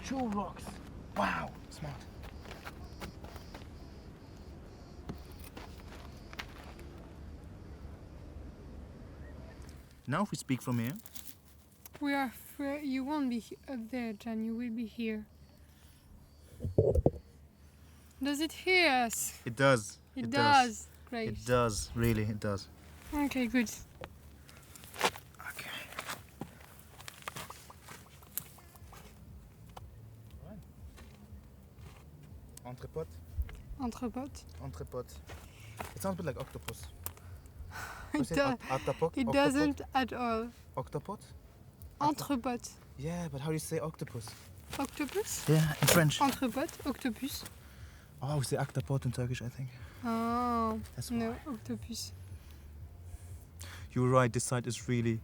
Jewel rocks. Wow, smart. Now if we speak from here. We are. You won't be up there, Jan. You will be here. Does it hear us? It does. It does. Great. It does. Really, it does. Okay, good. Okay. EntrePOD. EntrePOD. EntrePOD. It sounds a bit like octopus. It doesn't at all. Octopod? EntrePOD. Yeah, but how do you say octopus? Octopus? Yeah, in French. EntrePOD. Octopus. Oh, we say octopod in Turkish, I think. Oh, That's no, why. octopus. You were right, this site is really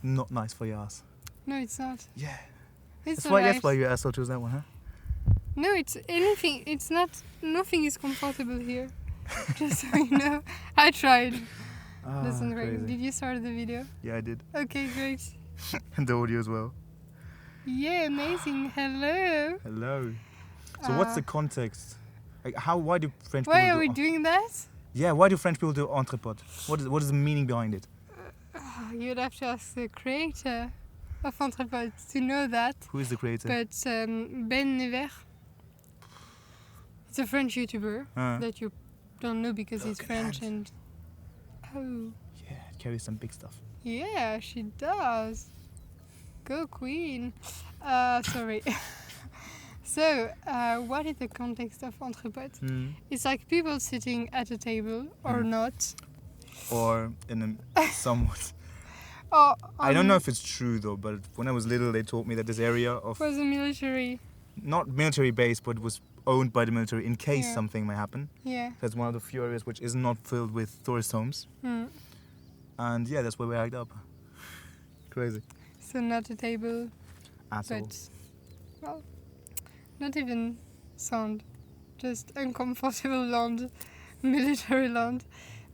not nice for your ass. No, it's not. Yeah. It's That's why your asshole chose that one, huh? No, it's anything. It's not. Nothing is comfortable here. Just so you know. I tried. Doesn't work. Crazy. Did you start the video? Yeah, I did. Okay, great. And the audio as well. Yeah, amazing. Hello. Hello. So what's the context? Like, why do French people Why do... are we doing that? Yeah, why do French people do EntrePOD? What is the meaning behind it? You'd have to ask the creator of EntrePOD to know that. Who is the creator? But Ben Never, it's a French YouTuber that you don't know because he's French and... Oh. Yeah, it carries some big stuff. Yeah, she does. Go Queen. Sorry. So, what is the context of EntrePOD? It's like people sitting at a table or not. Or in a somewhat... Oh, I don't know if it's true though, but when I was little they told me that this area of... was a military. Not military base, but was owned by the military in case something may happen. Yeah. That's one of the few areas which is not filled with tourist homes. And yeah, that's where we hiked up. Crazy. So not a table, Asshole. but, well, not even sound. Just uncomfortable land, military land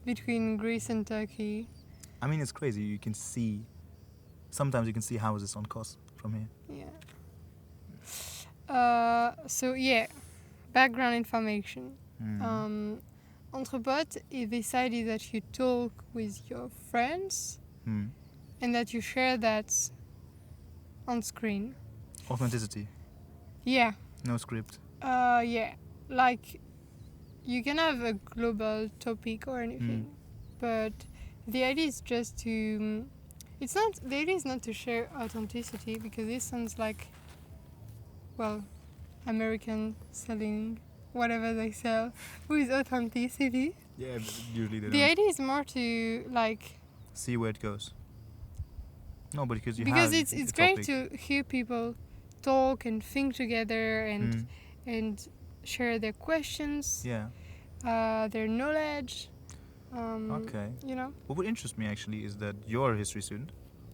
between Greece and Turkey. I mean, it's crazy. You can see... Sometimes you can see houses on Kos from here. Yeah. So yeah, background information. EntrePOD is this idea that you talk with your friends and that you share that on screen. Authenticity. Yeah. No script. Yeah. Like, you can have a global topic or anything, but the idea is just to... The idea is not to share authenticity, because this sounds like, well, American selling whatever they sell with authenticity. Yeah, usually they The don't. idea is more to, like... See where it goes. No, but because it's great to hear people talk and think together and share their questions, their knowledge. Okay. You know? What would interest me actually is that you're a history student.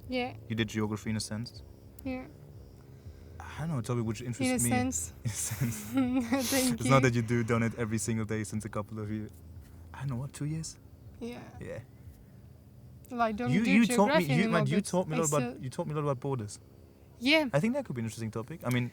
Yeah. You did geography in a sense. Yeah. I don't know, a topic which interests In a me. sense. In a sense. Thank It's you. not that you done it every single day since a couple of years. I don't know, what, 2 years? Yeah. Yeah. Like, don't You do taught geography me anymore, you but taught me a lot I about borders. Yeah. I think that could be an interesting topic. I mean,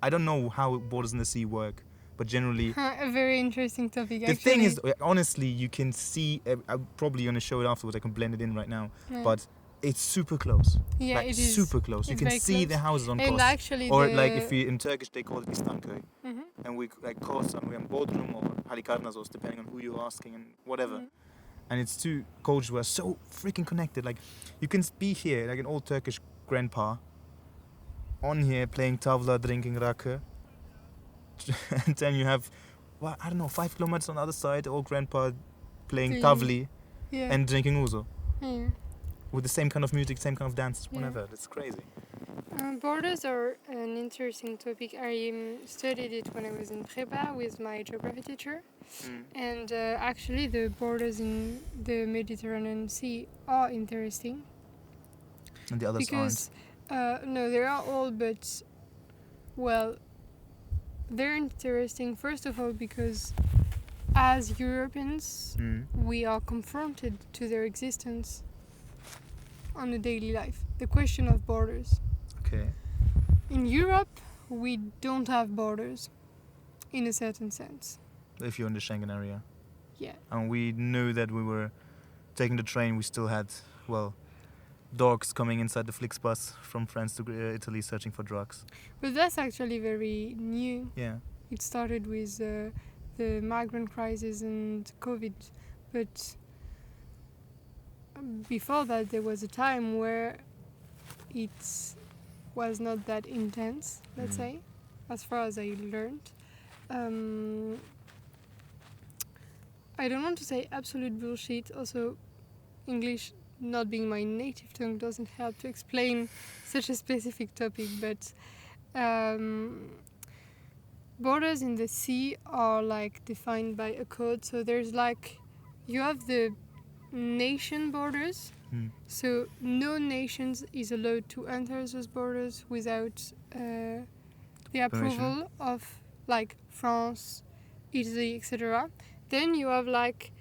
I don't know how borders in the sea work, but generally A very interesting topic, the actually. thing is, honestly, you can see, I'm probably going to show it afterwards, I can blend it in right now, but it's super close. Yeah, like, it is. super close. You It's can very see close. the houses on And Kos. actually Or the- like if we in Turkish they call it İstanköy. And we like Kos and we're in Bodrum or Halikarnassos, depending on who you're asking and whatever. And it's two cultures who are so freaking connected. Like you can be here like an old Turkish grandpa on here playing tavla, drinking rakı. And then you have, well, I don't know, 5 kilometers on the other side, old grandpa playing tavli and drinking ouzo. Yeah. With the same kind of music, same kind of dances, Yeah. whatever. That's crazy. Borders are an interesting topic. I studied it when I was in Prepa with my geography teacher. And actually the borders in the Mediterranean Sea are interesting. And the others Because, no, they are all, but, well, they're interesting, first of all, because as Europeans, we are confronted to their existence on a daily life. The question of borders. Okay. In Europe, we don't have borders in a certain sense. If you're in the Schengen area. Yeah. And we knew that we were taking the train. We still had, well, dogs coming inside the Flixbus from France to Italy searching for drugs. But that's actually very new. Yeah. It started with the migrant crisis and COVID, but before that there was a time where it was not that intense, let's say, as far as I learned. I don't want to say absolute bullshit. Also, English not being my native tongue doesn't help to explain such a specific topic, but borders in the sea are like defined by a code. So there's like, you have the nation borders. So no nations is allowed to enter those borders without the approval of like France, Italy, etc. Then you have like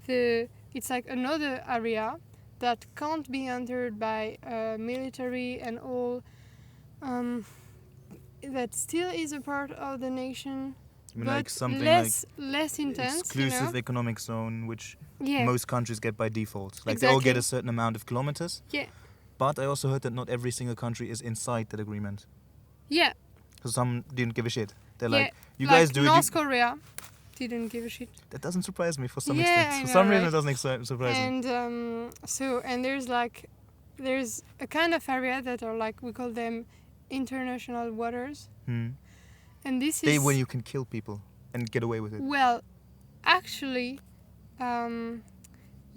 it's like another area that can't be entered by military and all. That still is a part of the nation, I mean, but like something less intense. Exclusive you know? economic zone, which Yeah. most countries get by default. Like Exactly. they all get a certain amount of kilometers. Yeah. But I also heard that not every single country is inside that agreement. Yeah. Because some didn't give a shit. They're Yeah, like, you like guys do North it. Korea didn't give a shit. That doesn't surprise me for some Yeah, extent. I For know, some reason, right? it doesn't surprise me. And and there's a kind of area that are like, we call them international waters. And this They is when you can kill people and get away with it. well, actually,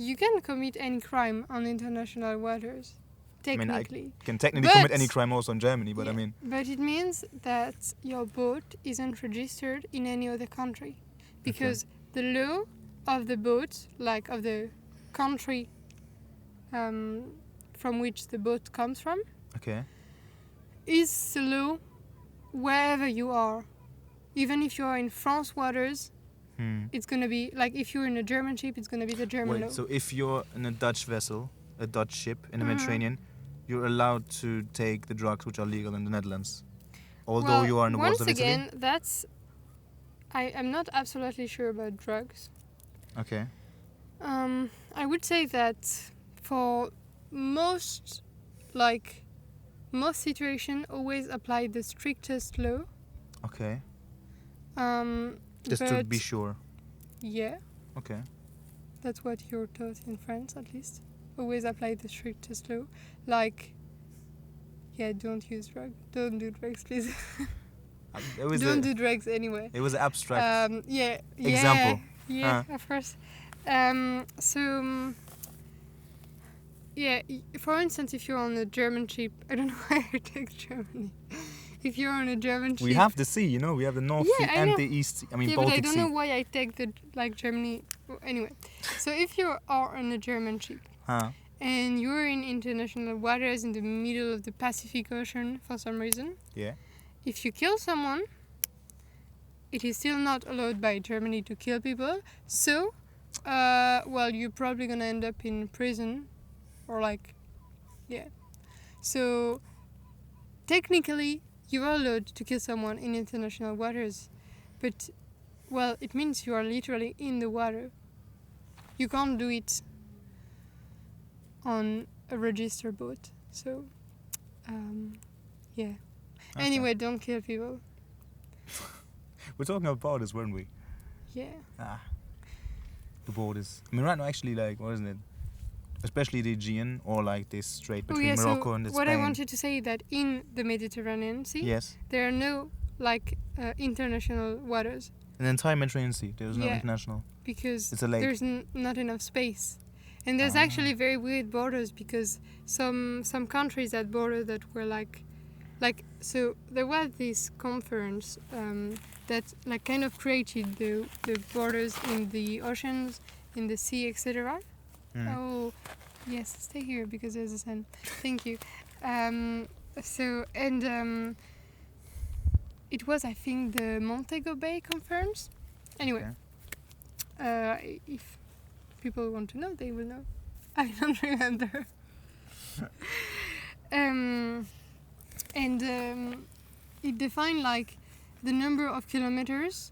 you can commit any crime on international waters, technically. I mean, I can technically commit any crime also in Germany, but yeah, I mean... But it means that your boat isn't registered in any other country. Because the law of the boat, like of the country from which the boat comes from, is the law wherever you are. Even if you are in France waters, it's going to be, like if you're in a German ship, it's going to be the German law. So if you're in a Dutch vessel, a Dutch ship in the Mediterranean, you're allowed to take the drugs which are legal in the Netherlands, although you are in the waters of Italy? Once again, that's... I'm not absolutely sure about drugs. Okay. I would say that for most situations, always apply the strictest law. Okay. Just to be sure. Yeah. Okay. That's what you're taught in France, at least. Always apply the strictest law. Like, don't use drugs. Don't do drugs, please. Don't do drugs anyway. It was an abstract example. Yeah, of course. For instance, if you're on a German ship, I don't know why I take Germany. If you're on a German ship... We have the sea, we have the North Sea and the East Sea. I mean, Baltic Sea. But I don't know why I take Germany... Anyway, so if you are on a German ship and you're in international waters in the middle of the Pacific Ocean for some reason, if you kill someone, it is still not allowed by Germany to kill people. So, you're probably going to end up in prison or So, technically, you are allowed to kill someone in international waters, but, it means you are literally in the water. You can't do it on a registered boat. So, Okay. Anyway, don't kill people. We're talking about borders, weren't we? Yeah. The borders. I mean, right now, actually, wasn't it? Especially the Aegean or this strait between Morocco and Spain. What I wanted to say is that in the Mediterranean Sea, there are no international waters. In the entire Mediterranean Sea, there's no international. Because it's a lake. There's not enough space. And there's actually very weird borders because some countries had borders that were so there was this conference that kind of created the borders in the oceans, in the sea, etc. Oh, yes, stay here because there's a sun. Thank you. It was, I think, the Montego Bay Conference. Anyway, if people want to know, they will know. I don't remember. it defined like the number of kilometers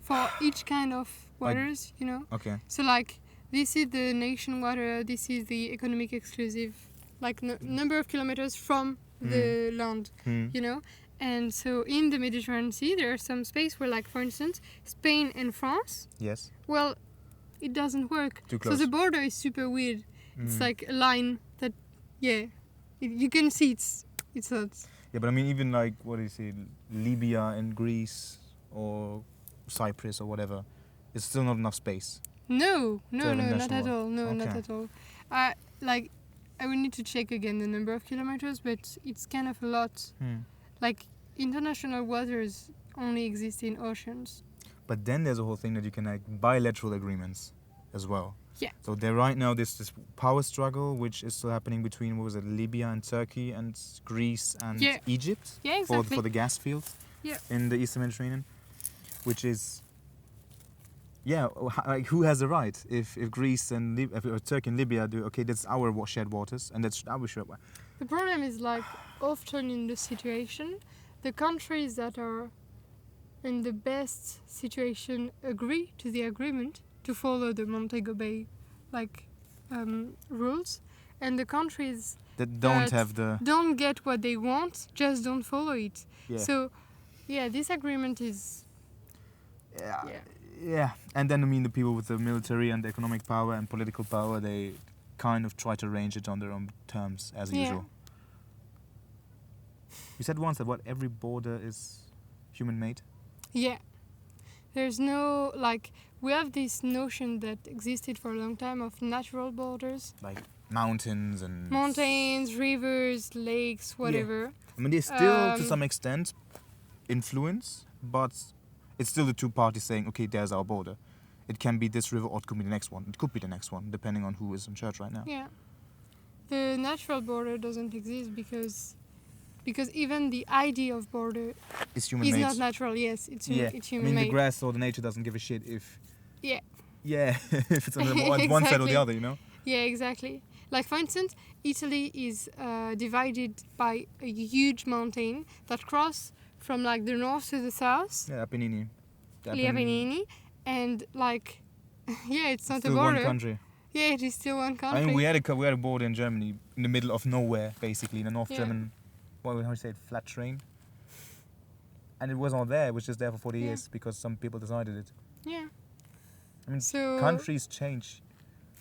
for each kind of waters, you know. Okay. So like this is the nation water, this is the economic exclusive, like number of kilometers from the land, you know. And so in the Mediterranean Sea, there are some space where, like for instance, Spain and France. Yes. Well, it doesn't work. Too close. So the border is super weird. It's like a line that, you can see it's not. Yeah, but I mean, even like, what do you say, Libya and Greece or Cyprus or whatever, it's still not enough space. No, To have not international at water. all. No, not Okay. at all. Like, I would need to check again the number of kilometers, but it's kind of a lot. Like, international waters only exist in oceans. But then there's a whole thing that you can like bilateral agreements as well. Yeah. So there right now this power struggle which is still happening between, what was it, Libya and Turkey and Greece and Yeah. Egypt Yeah, exactly. for the gas fields Yeah. in the Eastern Mediterranean, which is like who has the right if Greece and if Turkey and Libya do, okay, that's our shared waters and that's our shared. The problem is, like, often in the situation, the countries that are in the best situation agree to the agreement to follow the Montego Bay, like, rules, and the countries That don't that have the don't get what they want just don't follow it. yeah. So, this agreement is Yeah, and then I mean the people with the military and the economic power and political power, they kind of try to arrange it on their own terms as usual. You said once that every border is human-made. Yeah. There's no, like, we have this notion that existed for a long time of natural borders. Like mountains and Mountains, rivers, lakes, whatever. I mean, they still to some extent influence, but it's still the two parties saying, okay, there's our border. It can be this river or it could be the next one. It could be the next one, depending on who is in charge right now. Yeah. The natural border doesn't exist because even the idea of border It's human-made. is not natural. Yes, it's I human mean, made. the grass or the nature doesn't give a shit if Yeah, if it's on one side or the Exactly. other, you know. yeah, exactly. Like, for instance, Italy is divided by a huge mountain that cross from, like, the north to the south, Yeah, Apennini. The the Apennini, and, like, it's not Still a border. one country. Yeah, it is still one country. I mean, we had a border in Germany in the middle of nowhere, basically, in the North Yeah. German, how do you say it, flat terrain. And it was not there; it was just there for 40 Yeah. years because some people decided it. Yeah. I mean, So countries change.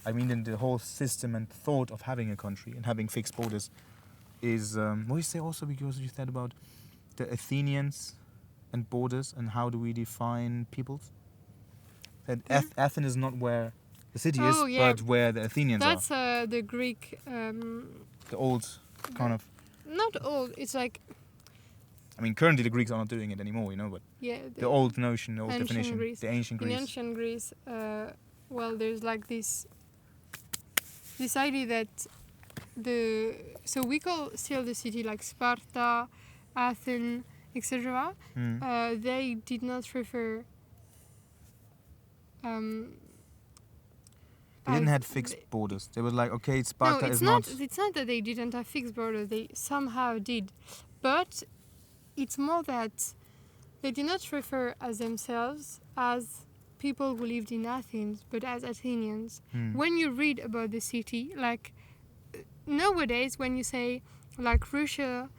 I mean, in the whole system and thought of having a country and having fixed borders is what do you say also, because you said about the Athenians and borders and how do we define peoples? That Athens is not where the city is, Oh, yeah. but where the Athenians that's are. the Greek. The old kind of. Not old. It's like I mean, currently the Greeks are not doing it anymore, you know, but the old notion, the old ancient definition, Greece. the ancient in Greece. ancient Greece, there's like this idea that so we call still the city like Sparta, Athens, etc. They did not refer. They didn't as have fixed borders. They were like, okay, Sparta no, it's is not. not. It's not that they didn't have fixed borders. They somehow did, but it's more that they did not refer as themselves as people who lived in Athens, but as Athenians. When you read about the city, like nowadays, when you say like Russia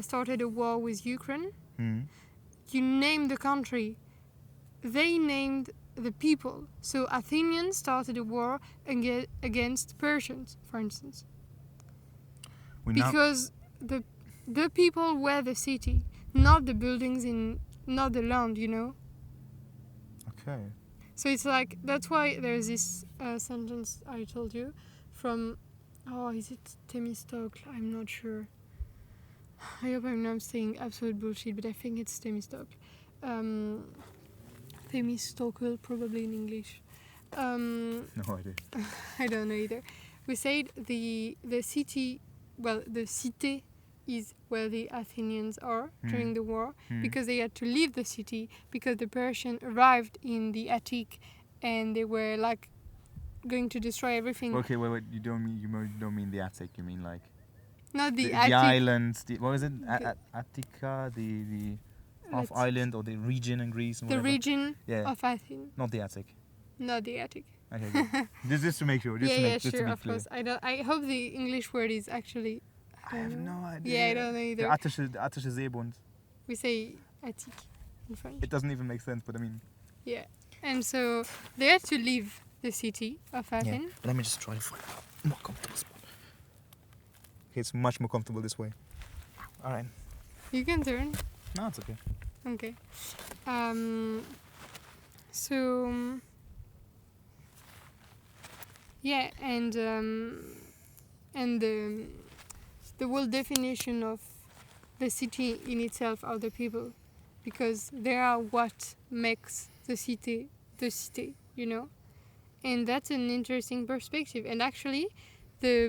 started a war with Ukraine, you name the country. They named the people. So Athenians started a war against Persians, for instance, because the people were the city, not the buildings not the land, you know. Okay. So it's like, that's why there's this sentence I told you from, is it Themistocles? I'm not sure. I hope I'm not saying absolute bullshit, but I think it's Themistocles. Themistocles, probably in English. No idea. I don't know either. We said the city, the cité is where the Athenians are during the war, because they had to leave the city because the Persians arrived in the Attic and they were like going to destroy everything. Okay, wait. You don't mean the Attic. You mean like Not the the Attic. islands. What was it? Okay. Attica, the half Let's- island or the region in Greece. And The whatever. region Yeah, of Athens, not the Attic. not the Attic. Okay, good. Just to make sure. Just yeah, to make, yeah, just sure, to be of clear. course. I hope the English word is actually. I have know. no idea. Yeah, I don't know The either. Attische Seebund. We say Attic in French. It doesn't even make sense, but I mean. Yeah, and so they had to leave the city of Yeah. Athens. Let me just try to find a more comfortable spot. Okay, it's much more comfortable this way. All right. You can turn. No, it's okay. Okay. So. Yeah, and the whole definition of the city in itself are the people, because they are what makes the city, you know, and that's an interesting perspective. And actually,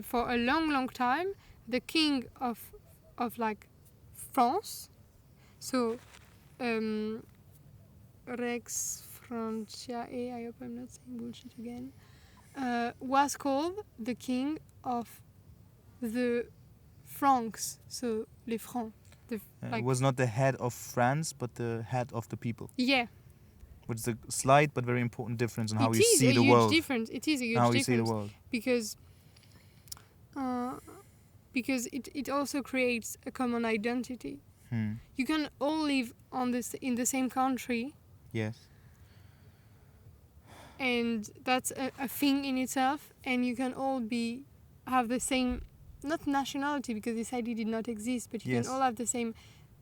for a long time, the king of like France, so Rex Franciae, I hope I'm not saying bullshit again, was called the king of the Franks, so les Francs. It was not the head of France, but the head of the people. Yeah, Which is a slight but very important difference in how it you is see a the huge world. difference. It is a huge How you difference see the world. because it also creates a common identity. You can all live in the same country, Yes. and that's a thing in itself, and you can all have the same, not nationality, because this idea did not exist, but you Yes. can all have the same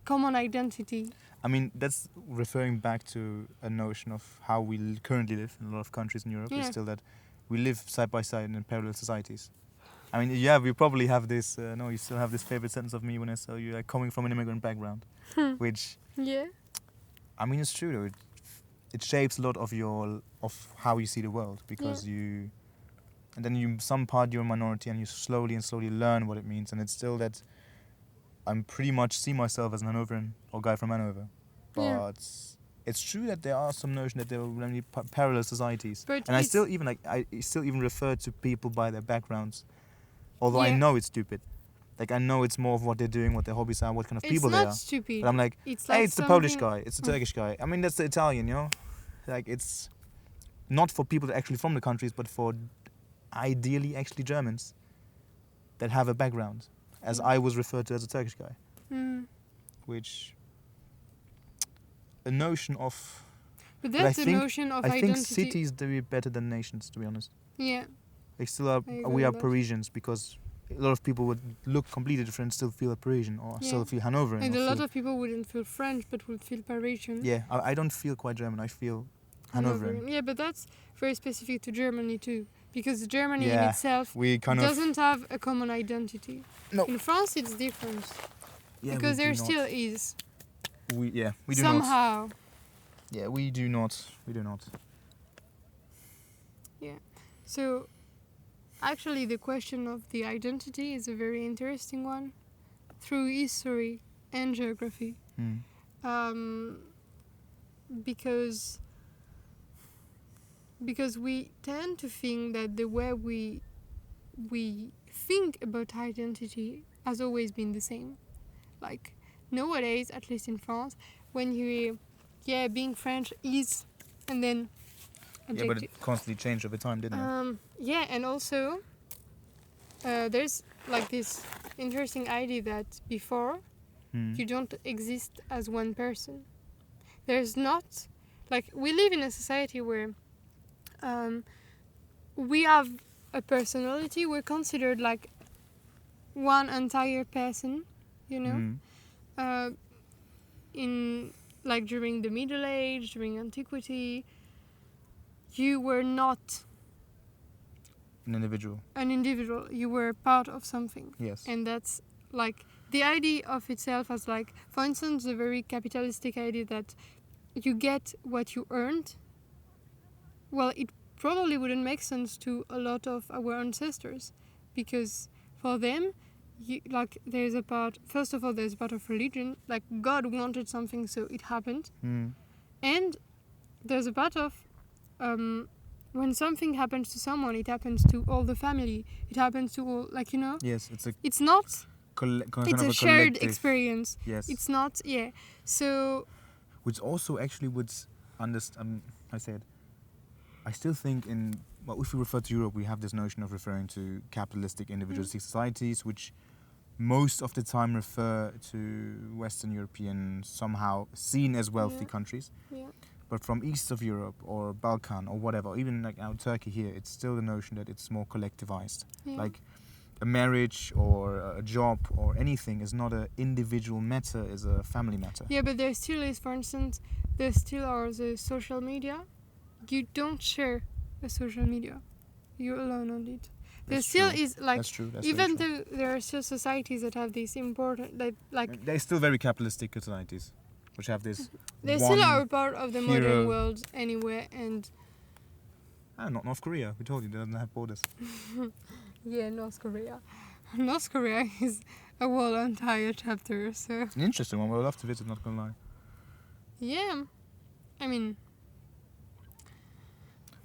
common identity. I mean, that's referring back to a notion of how we currently live in a lot of countries in Europe. Yeah. Is still that we live side by side in parallel societies. I mean, yeah, we probably have this. No, you still have this favorite sentence of me when I tell you coming from an immigrant background, which Yeah. I mean, it's true though. It shapes a lot of how you see the world, because you, and then some part you're a minority and you slowly learn what it means, and it's still that I'm pretty much see myself as an Hanoverian or guy from Hanover, but Yeah. it's true that there are some notion that there are many parallel societies, But and I it's- still even refer to people by their backgrounds, although I Yeah. know it's stupid. Like, I know it's more of what they're doing, what their hobbies are, what kind of It's people they not are. stupid. But I'm like, It's hey, like it's the Polish something- guy, it's the Turkish guy. I mean, that's the Italian, you know? Like, it's not for people that actually from the countries, but for ideally actually Germans that have a background, as I was referred to as a Turkish guy, which a notion of... But But that's I the think- notion of I think identity. cities do better than nations, to be honest. Yeah. They still are, I agree we are with that. Parisians, because a lot of people would look completely different, still feel Parisian, or Yeah. still feel Hanoverian. And or a lot feel- of people wouldn't feel French, but would feel Parisian. Yeah, I don't feel quite German, I feel Hanoverian. Yeah, but that's very specific to Germany too, because Germany in Yeah, itself we kind of... doesn't have a common identity. No. In France, it's different, Yeah, because we there do not. still is We do not. somehow. Yeah, we do not. We do not. So, actually, the question of the identity is a very interesting one, through history and geography, because we tend to think that the way we think about identity has always been the same. Like nowadays, at least in France, when you hear, being French is, and then Yeah, but it constantly changed over time, didn't it? yeah, and also there's like this interesting idea that before you don't exist as one person. There's not, like, we live in a society where we have a personality. We're considered like one entire person, you know. In like during the Middle Age, during antiquity, you were not An individual. an individual. You were part of something. Yes. And that's like the idea of itself as, like, for instance, the very capitalistic idea that you get what you earned. Well, it probably wouldn't make sense to a lot of our ancestors, because for them, there's a part, first of all, there's a part of religion, like God wanted something, so it happened. And there's a part of when something happens to someone, it happens to all the family. It happens to all, like, you know. Yes, It's not kind of a shared collective experience. Yes. It's not, yeah. So, which also actually would I said, I still think if we refer to Europe, we have this notion of referring to capitalistic individualistic societies, which most of the time refer to Western European, somehow seen as wealthy countries. Yeah. But from east of Europe or Balkan or whatever, even like out Turkey here, it's still the notion that it's more collectivized. Yeah. Like a marriage or a job or anything is not an individual matter, is a family matter. Yeah, but there still is, for instance, there still are the social media. You don't share a social media. You're alone on it. There still is, like, that's true. That's even though there are still societies that have this important, like they're still very capitalistic societies, which have this. they still are a part of the modern world anyway, and. Not North Korea. We told you, they doesn't have borders. Yeah, North Korea. North Korea is a whole entire chapter, so. It's an interesting one. I would love to visit. Not gonna lie. Yeah, I mean.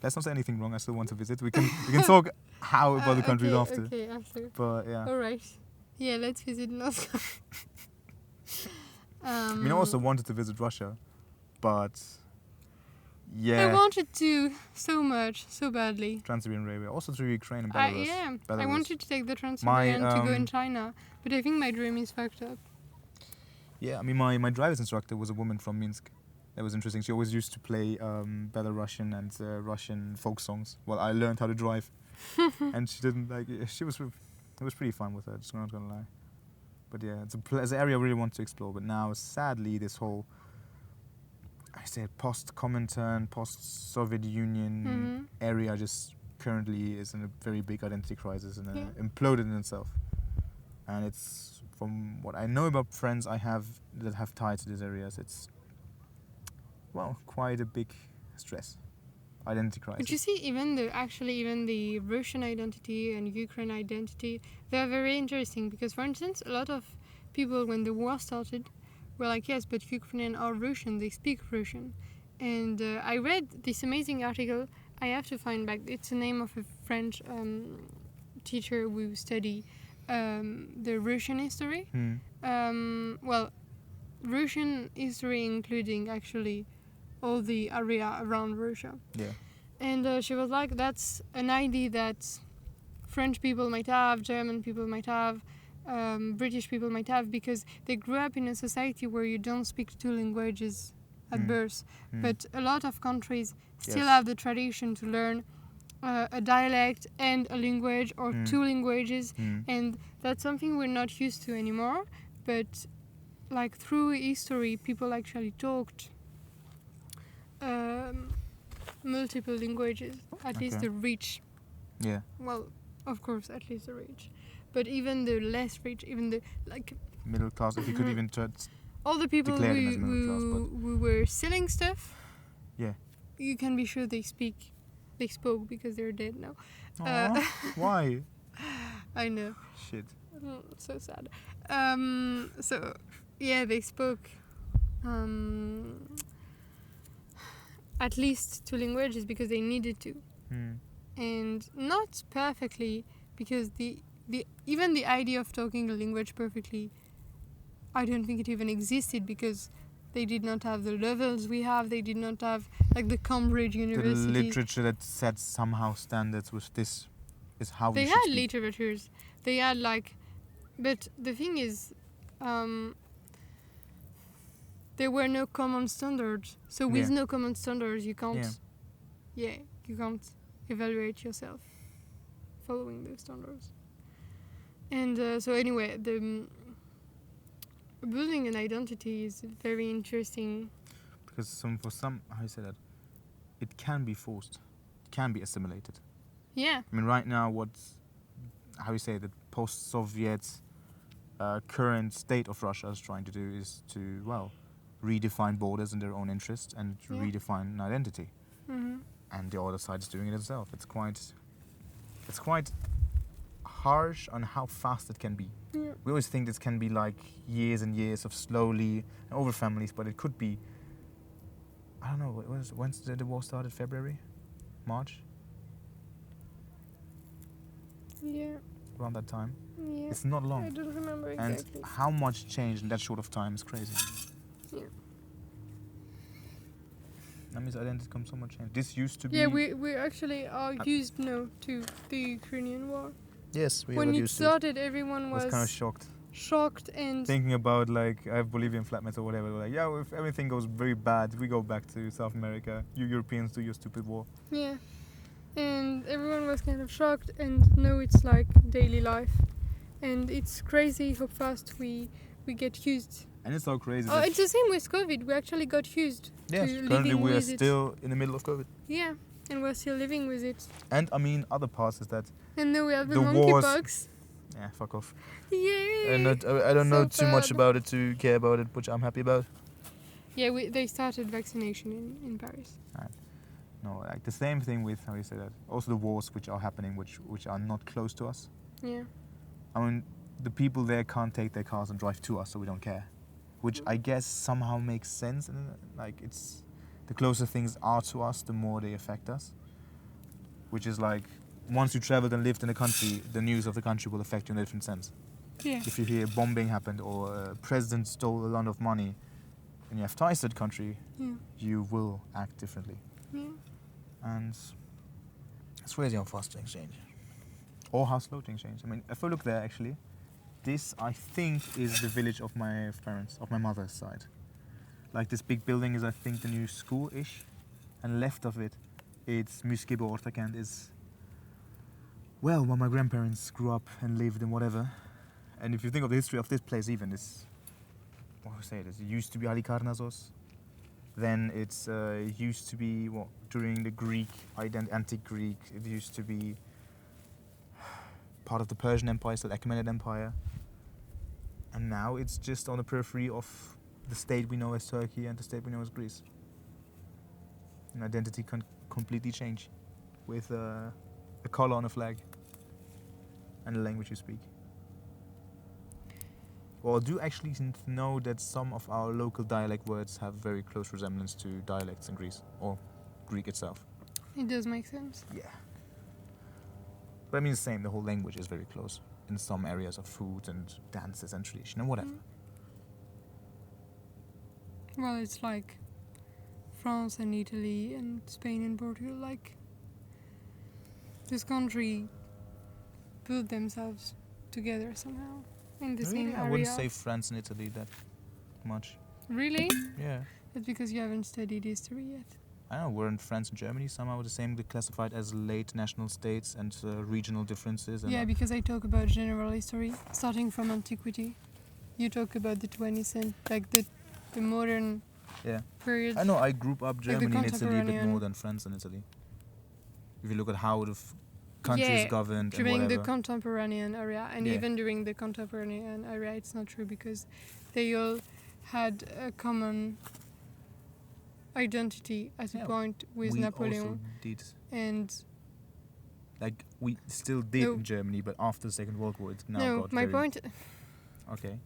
Let's not say anything wrong. I still want to visit. We can talk how about the countries after. Okay, after. But yeah. All right. Yeah, let's visit North Korea. I mean, I also wanted to visit Russia, but yeah. I wanted to so much, so badly. Trans-Siberian Railway, also through Ukraine and Belarus. I wanted to take the Trans-Siberian to go in China, but I think my dream is fucked up. Yeah, I mean, my driver's instructor was a woman from Minsk. That was interesting. She always used to play Belarusian and Russian folk songs while I learned how to drive. And she didn't like. It was pretty fun with her. Just not gonna lie. But yeah, it's an area I really want to explore. But now, sadly, this whole post-Comintern, post-Soviet Union area just currently is in a very big identity crisis and imploded in itself. And it's, from what I know about friends I have that have ties to these areas, it's quite a big stress. Identity crisis. But you see, even the Russian identity and Ukraine identity, they are very interesting because, for instance, a lot of people, when the war started, were like, yes, but Ukrainian are Russian, they speak Russian. And I read this amazing article, I have to find back, it's the name of a French teacher who study the Russian history. Russian history including actually all the area around Russia. Yeah. And she was like, that's an idea that French people might have, German people might have, British people might have, because they grew up in a society where you don't speak two languages at birth. But a lot of countries still have the tradition to learn a dialect and a language or two languages. And that's something we're not used to anymore. But like through history, people actually talked multiple languages, at least the rich. Yeah. Well, of course, at least the rich. But even the less rich, even the like middle class, if you could even all the people who were selling stuff. Yeah. You can be sure they spoke because they're dead now. Why? I know. Shit. So sad. So yeah, they spoke at least two languages because they needed to, and not perfectly, because even the idea of talking a language perfectly, I don't think it even existed because they did not have the levels we have. They did not have like the Cambridge University. The literature that sets somehow standards with this is how they we had should speak. literatures. They had like, but the thing is, there were no common standards. So with no common standards, you can't. You can't evaluate yourself following those standards. And so anyway, the building an identity is very interesting. Because for some, how you say that, it can be forced, it can be assimilated. Yeah. I mean, right now, how you say, the post-Soviet current state of Russia is trying to do is to, redefine borders in their own interest and redefine an identity. And the other side is doing it itself. It's quite harsh on how fast it can be. Yeah. We always think this can be like years and years of slowly and over families, but it could be, I don't know, when's the war started? February? March? Yeah. around that time. Yeah. It's not long. I don't remember And exactly. how much changed in that short of time is crazy. Yeah. That means identity comes so much change. This used to be... Yeah, we actually are used now to the Ukrainian war. Yes, we When got it used started, everyone to it. I was was kind of shocked. shocked and Thinking about, like, I have Bolivian flatmates or whatever. Like, yeah, if everything goes very bad, we go back to South America. You Europeans do your stupid war. yeah, and everyone was kind of shocked. And now it's like daily life, and it's crazy how fast we get used. And it's so crazy. Oh, it's the same with COVID. We actually got used Yes, to currently living we are with it. still in the middle of COVID. Yeah, and we're still living with it. And I mean, other parts is that... And now we have the The wars- monkeypox. Yeah, fuck off. Yay! And I don't know So too much bad. about it to care about it, which I'm happy about. Yeah, they started vaccination in Paris. No, like the same thing with, how you say that, also the wars which are happening, which are not close to us. Yeah. I mean, the people there can't take their cars and drive to us, so we don't care. Which I guess somehow makes sense. And like, it's the closer things are to us, the more they affect us. Which is like, once you traveled and lived in a country, the news of the country will affect you in a different sense. Yeah. If you hear bombing happened or a president stole a lot of money and you have ties to that country, Yeah. you will act differently. Yeah. And it's crazy how fast things change. Or how slow things change. I mean, if I look there actually, this I think is the village of my parents, of my mother's side. Like this big building is I think the new school-ish. And left of it, it's Muskebo is, well, where my grandparents grew up and lived and whatever. And if you think of the history of this place even, it's, what do I say it used to be Halikarnassos. Then it's used to be, during the Greek, antique Greek, it used to be part of the Persian Empire, so the Achaemenid Empire. And now it's just on the periphery of the state we know as Turkey and the state we know as Greece. And identity can completely change with a color on a flag and the language you speak. Well, I do actually know that some of our local dialect words have very close resemblance to dialects in Greece, or Greek itself. It does make sense. Yeah. But I mean the same, the whole language is very close in some areas of food and dances and tradition and whatever. Well, it's like France and Italy and Spain and Portugal, like this country built themselves together somehow in the same area. I wouldn't say France and Italy that much. Really? Yeah. That's because you haven't studied history yet. I don't know, weren't France and Germany somehow the same, classified as late national states and regional differences? And Yeah, because I talk about general history, starting from antiquity. You talk about the 20th century, like the modern period. I know, I grew up Germany and Italy a bit contemporanean. more than France and Italy. If you look at how the countries governed and during whatever. the contemporanean era, and even during the contemporanean era, it's not true because they all had a common identity at a point with we Napoleon. also did. And like we still did in Germany, but after the Second World War, it now no, got my very... point. Okay.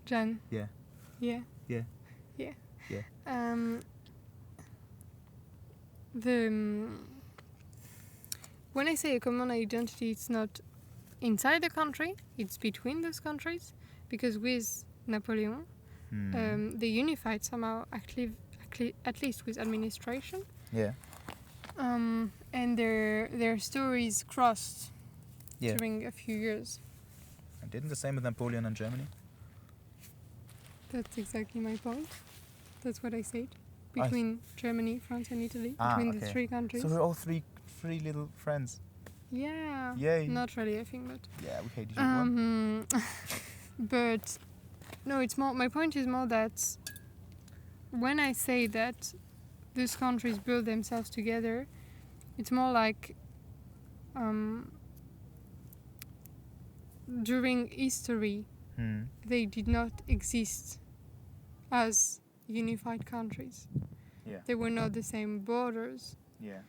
Jan. Yeah. Yeah. Yeah. Yeah. Yeah. When I say a common identity, it's not inside the country; it's between those countries. Because with Napoleon, they unified somehow, at least with administration. Yeah. And their stories crossed during a few years. And didn't the same with Napoleon and Germany? That's exactly my point. That's what I said. Between Germany, France, and Italy, between the three countries. So we're all three little friends. Yeah. Yay. Not really, I think, but. Yeah, we hate each other. But no, it's more. My point is more that when I say that these countries build themselves together, it's more like during history they did not exist as unified countries. Yeah. They were not the same borders. Yeah.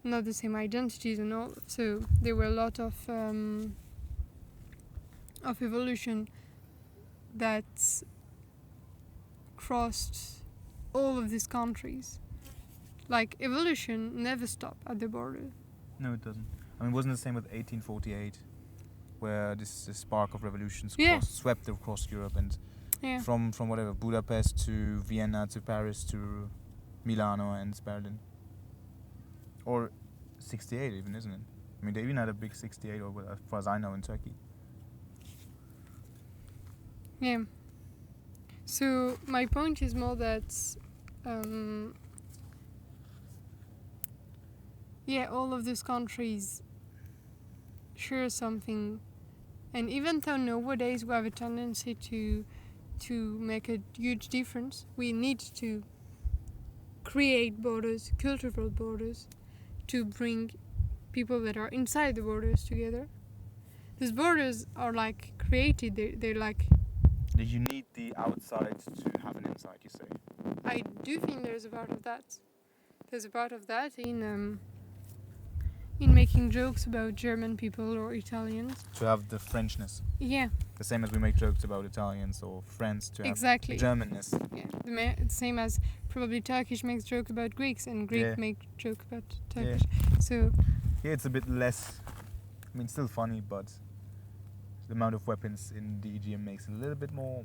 Not the same identities and all. So there were a lot of evolution that crossed all of these countries. Like evolution never stopped at the border. No, it doesn't. I mean, wasn't the same with 1848, where this spark of revolutions swept across Europe and from whatever, Budapest to Vienna to Paris to Milano and Berlin. Or 68 even, isn't it? I mean, they even had a big 68, or as far as I know, in Turkey. Yeah. So my point is more that, all of these countries share something, and even though nowadays we have a tendency to make a huge difference, we need to create borders, cultural borders, to bring people that are inside the borders together. These borders are like created, they're like... You need the outside to have an inside, you say? I do think there's a part of that. There's a part of that in making jokes about German people or Italians. To have the Frenchness. Yeah. The same as we make jokes about Italians or French, to have Germanness. Yeah. The same as probably Turkish makes joke about Greeks and Greek make joke about Turkish. Yeah. So... Yeah, it's a bit less... I mean, still funny, but the amount of weapons in the Aegean makes it a little bit more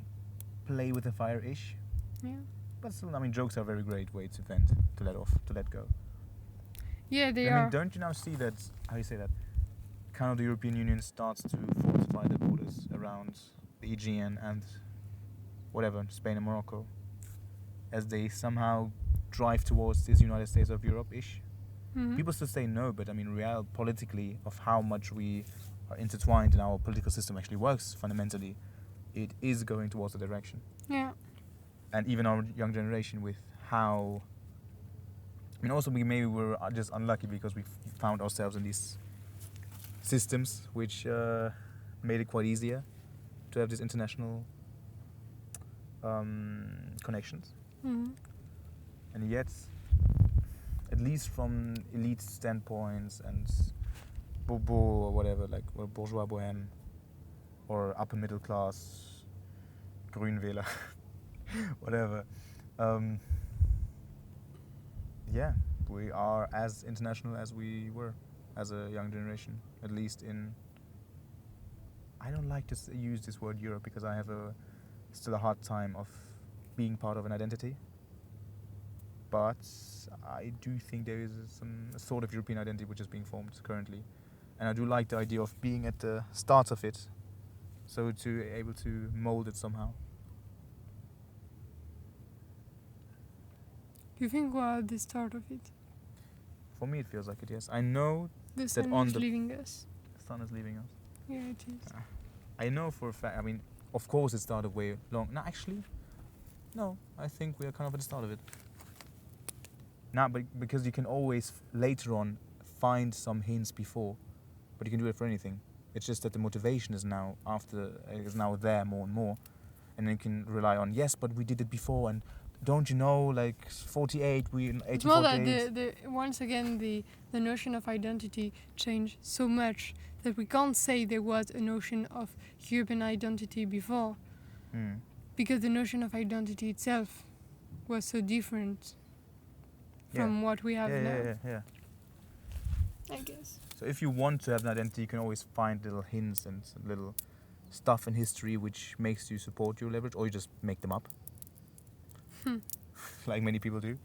play with the fire-ish. Yeah. But still, I mean, jokes are a very great way to vent, to let go. Yeah, they are. I mean, don't you now see that, how do you say that, kind of the European Union starts to fortify the borders around the Aegean and whatever, Spain and Morocco, as they somehow drive towards this United States of Europe-ish? Mm-hmm. People still say no, but I mean, politically, of how much we are intertwined and our political system actually works fundamentally, it is going towards the direction. Yeah. And even our young generation with how... I mean, also maybe we're just unlucky because we found ourselves in these systems which made it quite easier to have these international connections. Mm-hmm. And yet, at least from elite standpoints and bobo or whatever, like or bourgeois bohème or upper middle class Grünwähler, whatever. We are as international as we were as a young generation, at least in... I don't like to use this word Europe because I have still a hard time of being part of an identity. But I do think there is a sort of European identity which is being formed currently. And I do like the idea of being at the start of it, so to able to mold it somehow. Do you think we're at the start of it? For me it feels like it, yes. I know the sun that is leaving us. The sun is leaving us. Yeah, it is. I know for a fact, I mean, of course it started way long. No, actually, no, I think we are kind of at the start of it. Now, but because you can always later on find some hints before, but you can do it for anything. It's just that the motivation is now there more and more, and then you can rely on, yes, but we did it before, and don't you know, like 48, we in 1848. It's more that once again the notion of identity changed so much that we can't say there was a notion of European identity before, because the notion of identity itself was so different from what we have now. Yeah. I guess. So if you want to have an identity, you can always find little hints and little stuff in history which makes you support your leverage, or you just make them up. Like many people do.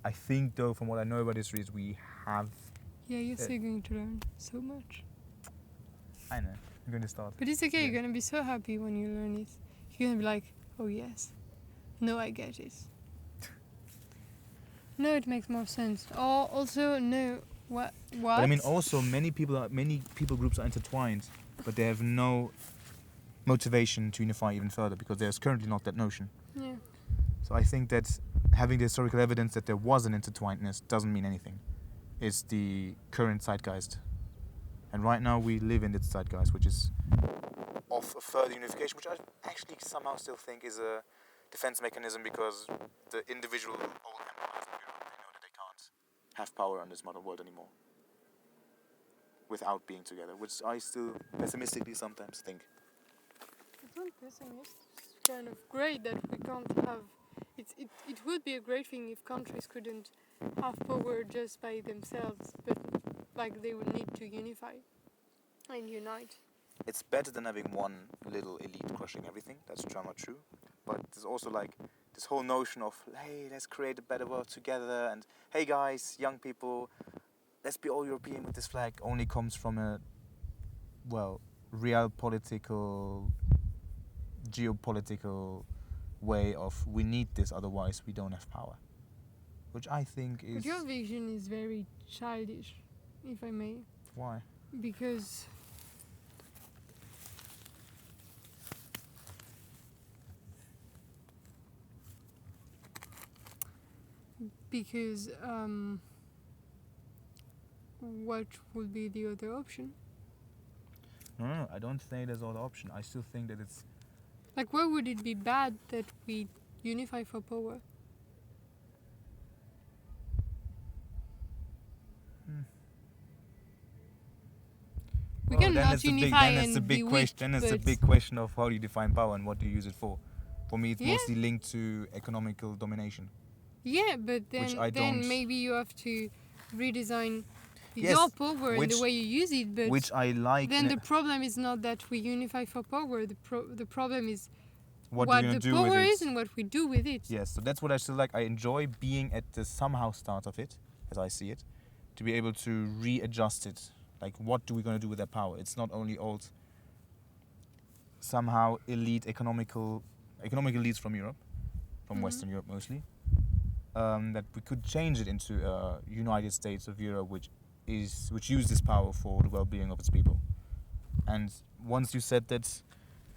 I think, though, from what I know about history, is we have... Yeah, you're still going to learn so much. I know. I'm going to start. But it's okay, you're going to be so happy when you learn it. You're going to be like, oh yes, no, I get it. No, it makes more sense. Or also, no, what? But I mean, also, many people groups are intertwined, but they have no motivation to unify even further because there's currently not that notion. Yeah. So I think that having the historical evidence that there was an intertwinedness doesn't mean anything. It's the current zeitgeist. And right now we live in this zeitgeist, which is of a further unification, which I actually somehow still think is a defense mechanism because the individual old empires of Europe, they know that they can't have power on this modern world anymore without being together, which I still pessimistically sometimes think. It's not pessimist. It's kind of great that we can't have... It would be a great thing if countries couldn't have power just by themselves, but like they will need to unify and unite. It's better than having one little elite crushing everything. That's not true. But there's also like this whole notion of, hey, let's create a better world together, and hey guys, young people, let's be all European with this flag, only comes from a, well, real political, geopolitical way of, we need this, otherwise we don't have power. Which I think is... But your vision is very childish, if I may. Why? Because what would be the other option? No, I don't think there's other option. I still think that it's... Like, why would it be bad that we unify for power? We cannot unify and be weak. Then it's a big question of how do you define power and what do you use it for. For me, it's mostly linked to economical domination. Yeah, but then maybe you have to redesign your power and the way you use it. But which I like. Then the problem is not that we unify for power. The problem is what the power is and what we do with it. Yes, so that's what I still like. I enjoy being at the somehow start of it, as I see it, to be able to readjust it. Like, what are we going to do with that power? It's not only old, somehow elite economic elites from Europe, from Western Europe mostly, that we could change it into a United States of Europe, which use this power for the well-being of its people. And once you said that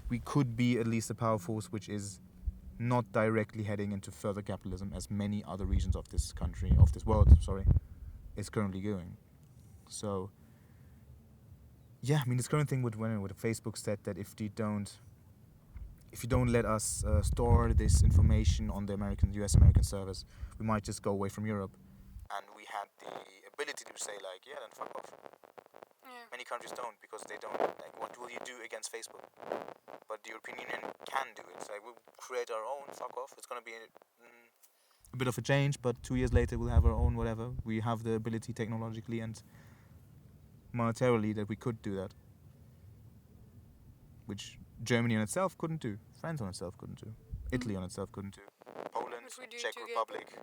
we could be at least a power force which is not directly heading into further capitalism, as many other regions of this world, is currently going. So, yeah, I mean, this current thing with Facebook said that if you don't let us store this information on the US-American servers, we might just go away from Europe. And we had the ability to say, like, yeah, then fuck off. Yeah. Many countries don't, because they don't, like, what will you do against Facebook? But the European Union can do it. It's like, we'll create our own, fuck off. It's going to be a bit of a change, but 2 years later we'll have our own whatever. We have the ability technologically and monetarily that we could do that. Which Germany on itself couldn't do. France on itself couldn't do. Italy on itself couldn't do. Poland, Czech Republic.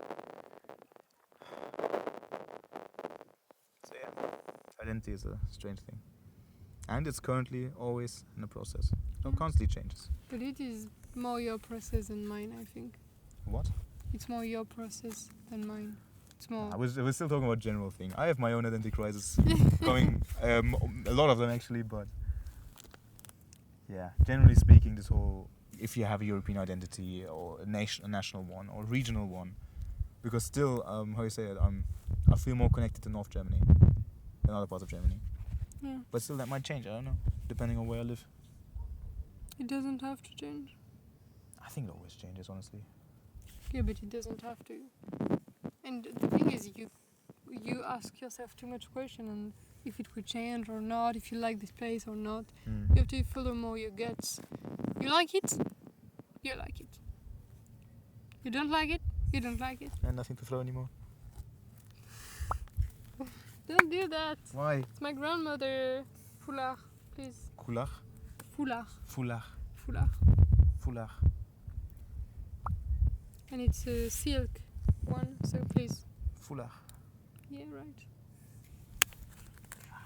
So yeah, identity is a strange thing. And it's currently always in a process. It constantly changes. But it is more your process than mine, I think. What? It's more your process than mine. It's more... I was still talking about general thing. I have my own identity crisis going, a lot of them actually, but yeah, generally speaking, this whole, if you have a European identity or a national one or regional one, because still, how you say it, I feel more connected to North Germany than other parts of Germany. Yeah. But still, that might change, I don't know, depending on where I live. It doesn't have to change. I think it always changes, honestly. Yeah, but it doesn't have to. And the thing is, you ask yourself too much question, and if it will change or not, if you like this place or not, you have to follow more your guts. You like it? You like it. You don't like it? You don't like it. And nothing to throw anymore. Don't do that. Why? It's my grandmother. Foulard, please. Coulard? Foulard. Foulard. Foulard. Foulard. And it's a silk one, so please. Foulard. Yeah, right.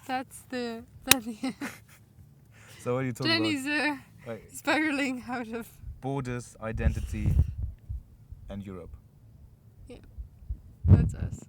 That's the... So what are you talking Jen about? is spiraling out of... Borders, identity, and Europe. Yeah, that's us.